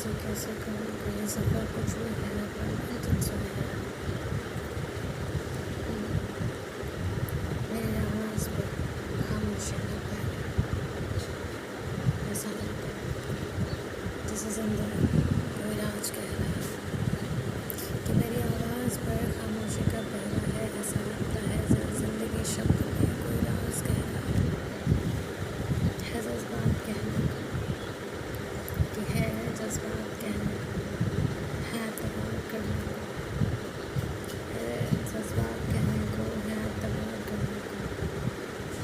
مجھے کیسے کروں کہ یہ سفر کچھ بھی ہے پر تم سے ہے میری آواز پہ خاموشی نہ پہلے ایسا لگتا ہے جیسے زندگی کوئی راج کہہ رہا ہے کہ میری آواز پر خاموشی کا پہرا ہے. ایسا لگتا ہے زندگی شبد میں کوئی راز کہہ رہا ہے جذبات کہنے کو کہ ہے جذبات کہنے کو ہے اعتبار کرنے کو ہے جذبات کہنے کو ہے اعتبار کرنے کو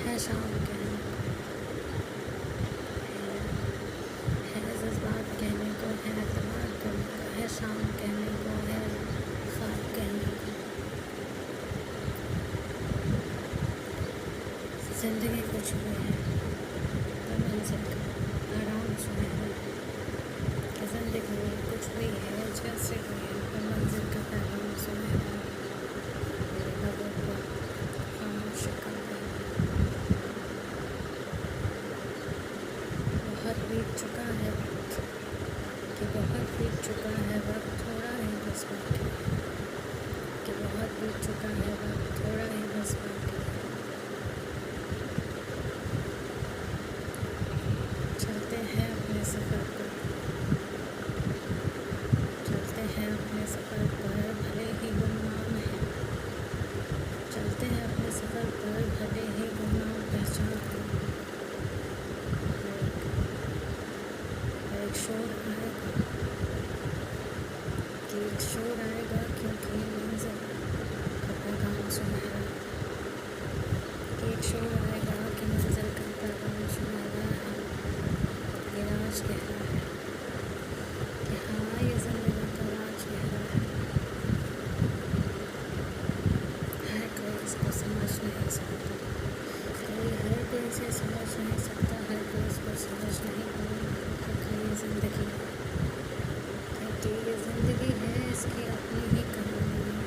ہے شام کہنے کو ہے جذبات کہنے کو ہے اعتبار کرنے کو ہے شام کہنے کو ہے خواب کہنے کو. زندگی کچھ بھی ہے پر منزل کا آرام سنہرا ہے کہ زندگی میں کچھ بھی ہے جیسے بھی ہے پر منزل کا پیغام سنہرا ہے. میرے لبوں پر خاموشی کا پہرا بہت بیت چکا ہے وقت کہ بہت بیت چکا ہے وقت تھوڑا ہی بس باقی ہے کہ بہت بیت چکا ہے وقت تھوڑا ہی بس باقی ہے. چلتے ہیں اپنے سفر پر چلتے ہیں اپنے سفر پر بھلے ہی گمنام ہے چلتے ہیں اپنے سفر پر بھلے ہی گمنام پہچان ہے. ایک شور آئے گا کہ ایک شور آئے گا کیونکہ منزل کا پیغام سنہرا کہ ایک شور آئے گا کہ منزل کا پیغام سنہرا ہے. یہ راج کہہ رہا ہے کہ ہاں یہ زندگی کا راج کہہ رہا ہے. ہر کوئی اس کو سمجھ نہیں سکتا ہر کوئی اسے سمجھ نہیں سکتا ہر کوئی اس کو سمجھ نہیں پاتا کیونکہ یہ زندگی ہے اس کی اپنی ہی کہانی ہے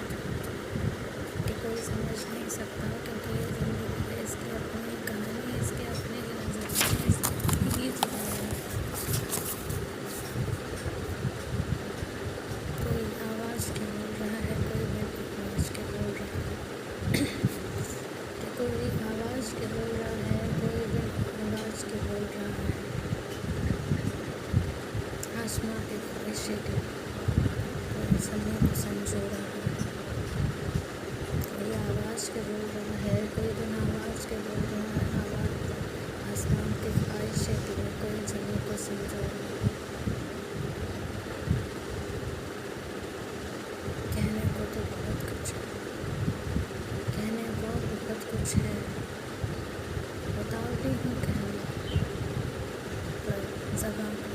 کہ کوئی سمجھ نہیں سکتا کیونکہ یہ زندگی ہے اس کی اپنی ہی کہانی ہے اس کے اپنے ہی نظریے اس کی اپنی ہی زندگی ہے. کوئی آواز کے بول رہا ہے کوئی بن آواز کے بول رہا ہے کہ کوئی آواز کے بول رہا ہے کوئی بن آواز کے بول رہا ہے. آسماں کی خواہشیں کی کوئی زمین کو سنجو رہا ہے کوئی آواز کے بول رہا ہے کوئی بن آواز کے بول رہا ہے. آواز آسمان کی خواہشیں کی کوئی زمین کو سنجو رہا ہے. کہنے کو تو بہت کچھ ہے کہنے کو بہت کچھ ہے بتاتی ہوں کہنے پر زباں پر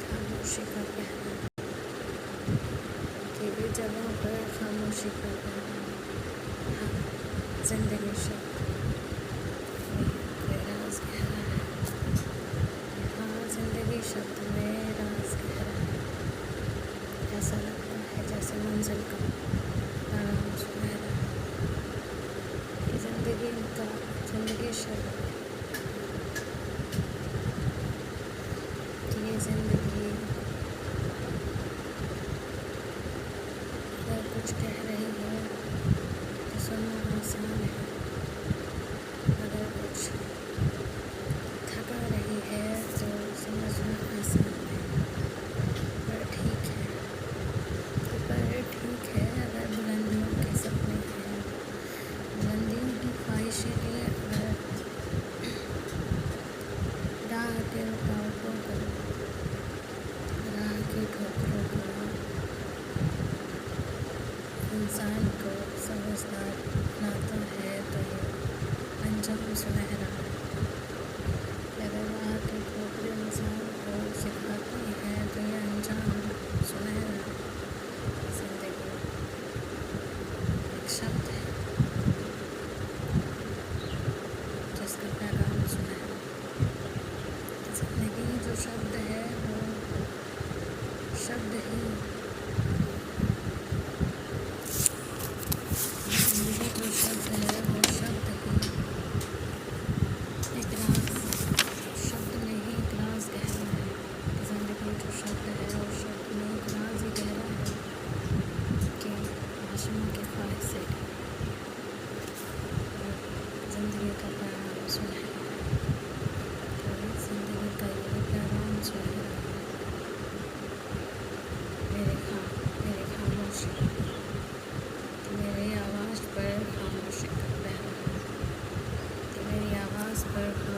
خاموشی کا پہرا کہ بھی جگہوں پر خاموشی کا پہرا. ہاں زندگی شبد میں کوئی راز کہہ رہا ہے ہاں زندگی شبد میں راز کہہ رہا ہے. ایسا لگتا ہے جیسے منزل کا آرام سنہرا ہے کہ زندگی شبد کہ یہ زندگی اگر کچھ کہہ رہی ہے تو سننا آسان ہے اگر کچھ تھکا رہی ہے تو سمجھنا آسان ہے. پر ٹھیک ہے اگر بلندیوں کے سپنے ہیں بلندیوں کی خواہشیں بھی اگر راہ کے رکاوٹوں کو راہ کی ٹھوکروں کو انسان کو سمجھدار بناتا ہے تو یہ انجام سنہرا ہے. اگر راہ کی ٹھوکریں انسان کو سکھاتی ہیں تو یہ انجام سنہرا ہے. زندگی ایک شبد ہے جس کا پیغام سنہرا. زندگی جو شبد ہے وہ شبد ہی زندگی جو شبد ہے وہ شبد ہی آواز پر